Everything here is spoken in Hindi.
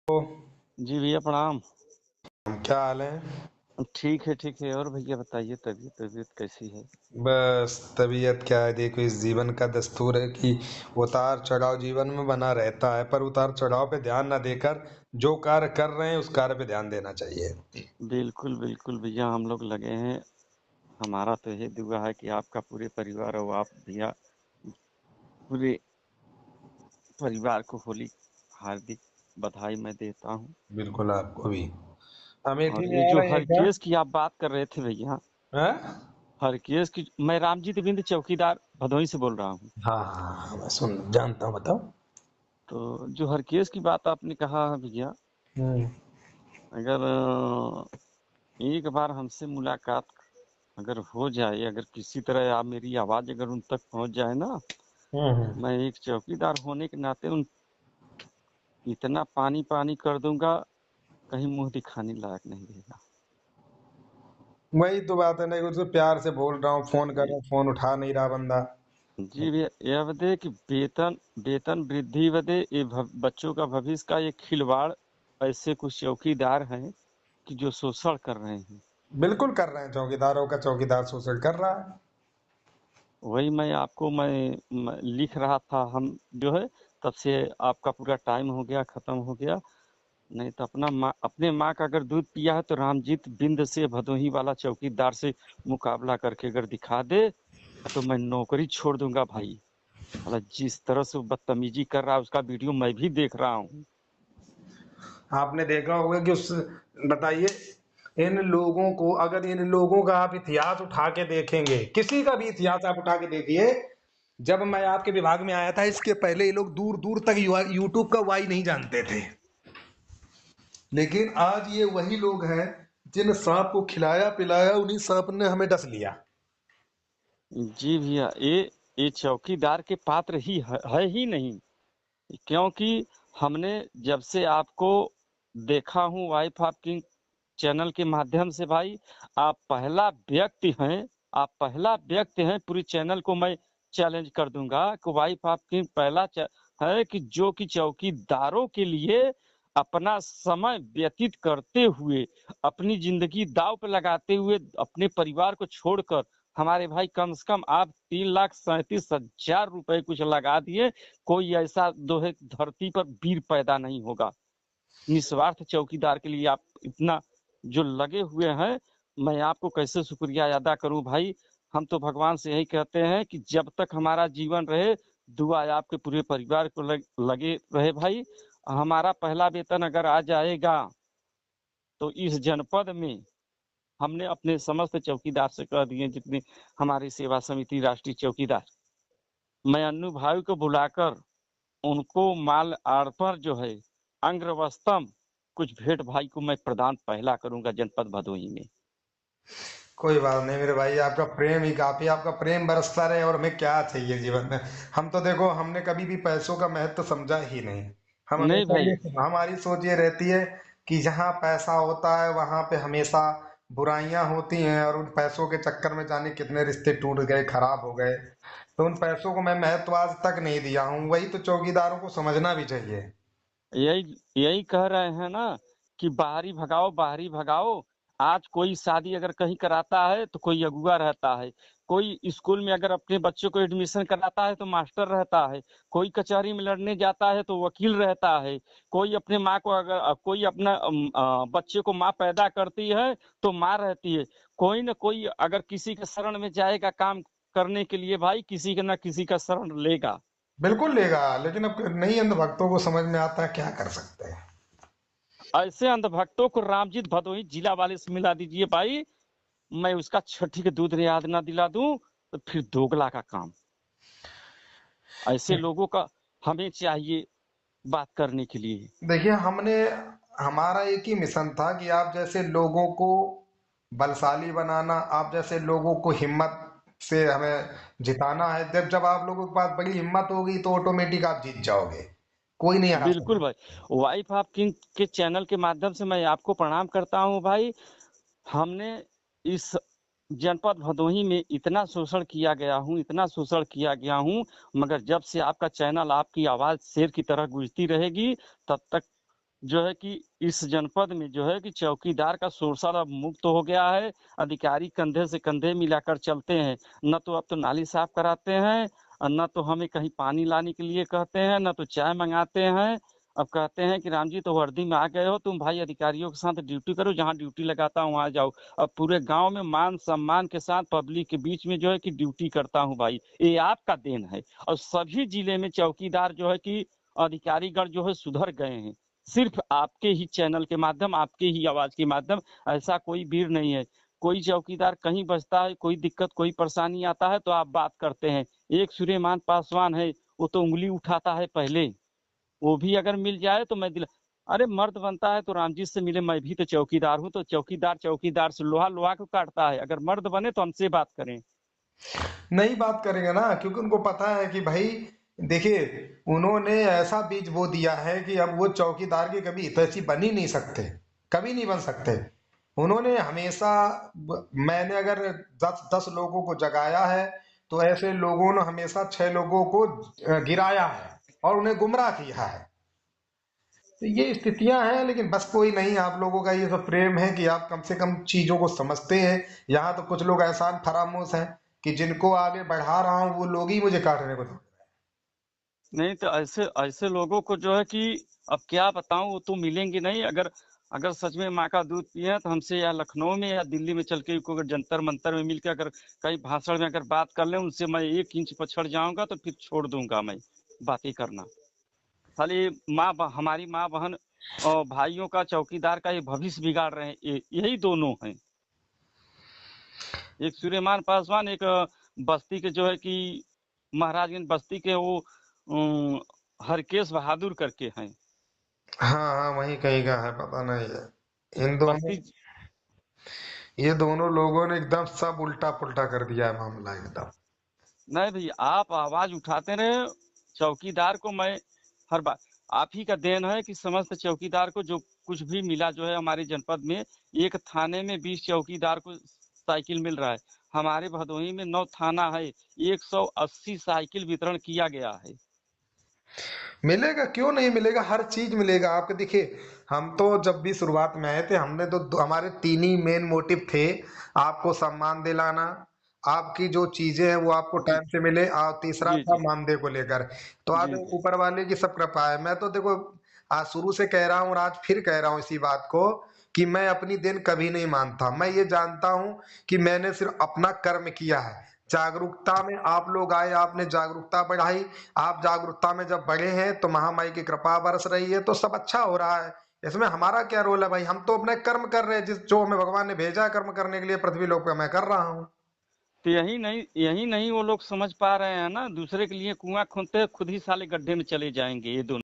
तो जी भैया प्रणाम। क्या हाल है? ठीक है ठीक है। और भैया बताइए तबीयत तबीयत कैसी है? बस तबीयत क्या है, देखो इस जीवन का दस्तूर है कि उतार चढ़ाव जीवन में बना रहता है, पर उतार चढ़ाव पे ध्यान ना देकर जो कार्य कर रहे हैं उस कार्य पे ध्यान देना चाहिए। बिल्कुल बिल्कुल भैया, हम लोग लगे हैं। हमारा तो यही दुआ है कि आपका पूरे परिवार और आप भैया पूरे परिवार को होली हार्दिक बधाई मैं देता हूँ। बिल्कुल आपको भी। अमेठी और में ये आ जो रहे हैं क्या? हरकेश की आप बात कर रहे थे भैया, हैं? हरकेश की, मैं रामजीत बिंद चौकीदार भदोही से बोल रहा हूँ। हाँ हाँ हाँ, मैं सुन जानता हूँ, बताओ। तो जो हरकेश की बात आपने कहा है भैया, हम्म। अगर एक बार हमसे मुलाकात अगर हो जाए, अगर किसी तरह आप मेरी आवाज अगर उन तक पहुंच जाए ना, हम्म। मैं एक चौकीदार होने के नाते उन इतना पानी पानी कर दूंगा, कहीं मुंह दिखाने लायक नहीं रहेगा। वही तो बात है ना कि उससे प्यार से बोल रहा हूँ, फोन कर रहा ये- हूँ, फोन उठा नहीं रहा बंदा। जी भैया, यह बदे कि वेतन वेतन वृद्धि बदे ये बच्चों का भविष्य का ये खिलवाड़, ऐसे कुछ चौकीदार हैं कि जो शोषण कर रहे हैं। बिल्कुल कर रहे हैं, चौकीदारों का चौकीदार शोषण कर रहा है। वही मैं आपको मैं लिख रहा था, हम जो है तब से आपका पूरा टाइम हो गया, खत्म हो गया। नहीं तो अपने माँ का अगर दूध पिया है तो रामजीत बिंद से भदोही वाला चौकीदार से मुकाबला करके अगर दिखा दे तो मैं नौकरी छोड़ दूंगा भाई। मतलब जिस तरह से वो बदतमीजी कर रहा है उसका वीडियो मैं भी देख रहा हूँ। आपने देखा होगा कि उस बताइए, इन लोगों को, अगर इन लोगों का आप इतिहास उठा के देखेंगे, किसी का भी इतिहास आप उठा के देखिए, जब मैं आपके विभाग में आया था इसके पहले ये लोग दूर दूर तक यूट्यूब का वाई नहीं जानते थे। लेकिन आज ये वही लोग हैं जिन सांप को खिलाया पिलाया उन्हीं सांप ने हमें डस लिया। जी भैया, ये चौकीदार के पात्र ही है ही नहीं। क्योंकि हमने जब से आपको देखा हूँ वाइफ आपकी चैनल के माध्यम से भाई, आप पहला व्यक्ति हैं, आप पहला व्यक्ति हैं, पूरी चैनल को मैं चैलेंज कर दूंगा कि वाइफ आपकी है कि जो कि चौकीदारों के लिए अपना समय व्यतीत करते हुए, अपनी जिंदगी दांव पे लगाते हुए, अपने परिवार को छोड़कर हमारे भाई कम से कम आप 3,37,000 रुपए कुछ लगा दिए। कोई ऐसा दोहे धरती पर वीर पैदा नहीं होगा। निस्वार्थ चौकीदार के लिए आप इतना जो लगे हुए हैं, मैं आपको कैसे शुक्रिया अदा करूं भाई। हम तो भगवान से यही कहते हैं कि जब तक हमारा जीवन रहे, दुआ आपके पूरे परिवार को लगे रहे भाई। हमारा पहला वेतन अगर आ जाएगा तो इस जनपद में हमने अपने समस्त चौकीदार से कह दिए, जितने हमारी सेवा समिति राष्ट्रीय चौकीदार, मैं अन्नू भाई को बुलाकर उनको माल अर्पण जो है, अंग्र वस्त्रम, कुछ भेंट भाई को मैं प्रदान पहला करूंगा जनपद भदोही में। कोई बात नहीं मेरे भाई, आपका प्रेम ही काफी, आपका प्रेम बरसता रहे और हमें क्या चाहिए जीवन में। हम तो देखो, हमने कभी भी पैसों का महत्व समझा ही नहीं। हम नहीं हमेशा भाई। ये, हमारी सोच ये रहती है कि जहाँ पैसा होता है वहां पे हमेशा बुराइयां होती हैं, और उन पैसों के चक्कर में जाने कितने रिश्ते टूट गए, खराब हो गए। तो उन पैसों को मैं महत्व आज तक नहीं दिया हूँ, वही तो चौकीदारों को समझना भी चाहिए। यही यही कह रहे हैं ना कि बाहरी भगाओ बाहरी भगाओ। आज कोई शादी अगर कहीं कराता है तो कोई अगुआ रहता है, कोई स्कूल में अगर अपने बच्चों को एडमिशन कराता है तो मास्टर रहता है, कोई कचहरी में लड़ने जाता है तो वकील रहता है, कोई अपने माँ को अगर कोई अपना बच्चे को माँ पैदा करती है तो माँ रहती है। कोई ना कोई अगर किसी के शरण में जाएगा काम करने के लिए भाई, किसी का ना किसी का शरण लेगा। बिल्कुल लेगा, लेकिन अब नहीं अंधभक्तों को समझ में आता है, क्या कर सकते हैं। ऐसे अंधभक्तों को रामजीत भदोही जिला वाले से मिला दीजिए भाई। मैं उसका छठी के दूध याद ना दिला दूं तो फिर दोगला का काम। ऐसे लोगों का हमें चाहिए बात करने के लिए। देखिए, हमने, हमारा एक ही मिशन था कि आप जैसे लोगों को बलशाली बनाना, आप जैसे लोगों को हिम्मत से हमें जिताना है। जब जब आप लोगों के पास बड़ी हिम्मत होगी तो ऑटोमेटिक आप जीत जाओगे, कोई नहीं हरा बिल्कुल सकता। भाई। वाइफ ऑफ किंग के चैनल के माध्यम से मैं आपको प्रणाम करता हूं भाई। हमने इस जनपद भदोही में इतना शोषण किया गया हूँ, इतना शोषण किया गया हूँ, मगर जब से आपका चैनल, आपकी आवाज शेर की तरह गूंजती रहेगी, तब तक जो है कि इस जनपद में जो है कि चौकीदार का शोषण अब मुक्त हो गया है। अधिकारी कंधे से कंधे मिलाकर चलते हैं। न तो अब तो नाली साफ कराते हैं और न तो हमें कहीं पानी लाने के लिए कहते हैं, न तो चाय मंगाते हैं। अब कहते हैं कि राम जी तो वर्दी में आ गए हो, तुम भाई अधिकारियों के साथ ड्यूटी करो, जहाँ ड्यूटी लगाता हूँ वहां जाओ। अब पूरे गांव में मान सम्मान के साथ पब्लिक के बीच में जो है कि ड्यूटी करता हूँ भाई, ये आपका देन है। और सभी जिले में चौकीदार जो है कि अधिकारीगण जो है सुधर गए हैं। सिर्फ आपके ही चैनल के माध्यम, आपके ही आवाज के माध्यम। ऐसा कोई वीर नहीं है। कोई चौकीदार कहीं बचता है, कोई दिक्कत कोई परेशानी आता है तो आप बात करते हैं। एक सूर्यमान पासवान है, वो तो उंगली उठाता है पहले। वो भी अगर मिल जाए तो मैं दिल, अरे मर्द बनता है तो राम जी से मिले, मैं भी तो चौकीदार हूँ। तो चौकीदार चौकीदार से, लोहा लोहा को काटता है। अगर मर्द बने तो हमसे बात करें। नहीं बात करेंगे ना, क्योंकि उनको पता है कि भाई देखिए, उन्होंने ऐसा बीज बो दिया है कि अब वो चौकीदार के कभी हितैषी बन ही नहीं सकते, कभी नहीं बन सकते। उन्होंने हमेशा मैंने अगर 10 लोगों को जगाया है, तो ऐसे लोगों ने हमेशा 6 लोगों को गिराया है और उन्हें गुमराह किया है। तो ये स्थितियां हैं, लेकिन बस कोई नहीं, आप लोगों का ये सब प्रेम है कि आप कम से कम चीजों को समझते हैं। यहाँ तो कुछ लोग एहसान फरामोश हैं कि जिनको आगे बढ़ा रहा हूँ वो लोग ही मुझे काटने को ढूंढ नहीं तो ऐसे ऐसे लोगों को जो है कि अब क्या बताऊं, वो तो मिलेंगे नहीं। अगर अगर सच में माँ का दूध पिए तो हमसे या लखनऊ में या दिल्ली में चल के कोई जंतर मंतर में मिलकर अगर कहीं भाषण में अगर बात कर ले, उनसे मैं 1 इंच पछड़ जाऊंगा तो फिर छोड़ दूंगा मैं बातें करना। खाली हमारी माँ बहन और भाइयों का, चौकीदार का ये भविष्य बिगाड़ रहे हैं। यही दोनों हैं। एक सूर्यमान पासवान, एक बस्ती के जो है कि महाराजगंज बस्ती के वो हरकेश बहादुर करके हैं। हाँ हाँ, वही कहीं का है, पता नहीं है। इन दोनों, बस्ती। ये दोनों लोगों ने एकदम सब उल्टा पुल्टा कर दिया है मामला एकदम। नहीं भैया, आप आवाज उठाते रहे। चौकीदार को मैं हर बार, आप ही का देन है कि समस्त चौकीदार को जो कुछ भी मिला जो है हमारे जनपद में। एक थाने में 20 चौकीदार को साइकिल मिल रहा है। हमारे भदोही में 9 थाना है, 180 साइकिल वितरण किया गया है। मिलेगा, क्यों नहीं मिलेगा, हर चीज मिलेगा आपको। देखिए, हम तो जब भी शुरुआत में आए थे, हमने तो हमारे 3 ही मेन मोटिव थे। आपको सम्मान दिलाना, आपकी जो चीजें हैं वो आपको जी टाइम से मिले, और तीसरा जी था जी मानदेय को लेकर। तो आज जी ऊपर वाले की सब कृपा है। मैं तो देखो, आज शुरू से कह रहा हूँ और आज फिर कह रहा हूँ इसी बात को, कि मैं अपनी देन कभी नहीं मानता। मैं ये जानता हूँ कि मैंने सिर्फ अपना कर्म किया है। जागरूकता में आप लोग आए, आपने जागरूकता बढ़ाई। आप जागरूकता में जब बढ़े हैं तो महामाई की कृपा बरस रही है, तो सब अच्छा हो रहा है। इसमें हमारा क्या रोल है भाई, हम तो अपने कर्म कर रहे हैं, जिस जो हमें भगवान ने भेजा है कर्म करने के लिए पृथ्वी लोक पे, मैं कर रहा हूँ। तो यही नहीं वो लोग समझ पा रहे हैं ना। दूसरे के लिए कुआं खोदते खुद ही साले गड्ढे में चले जाएंगे ये दोनों।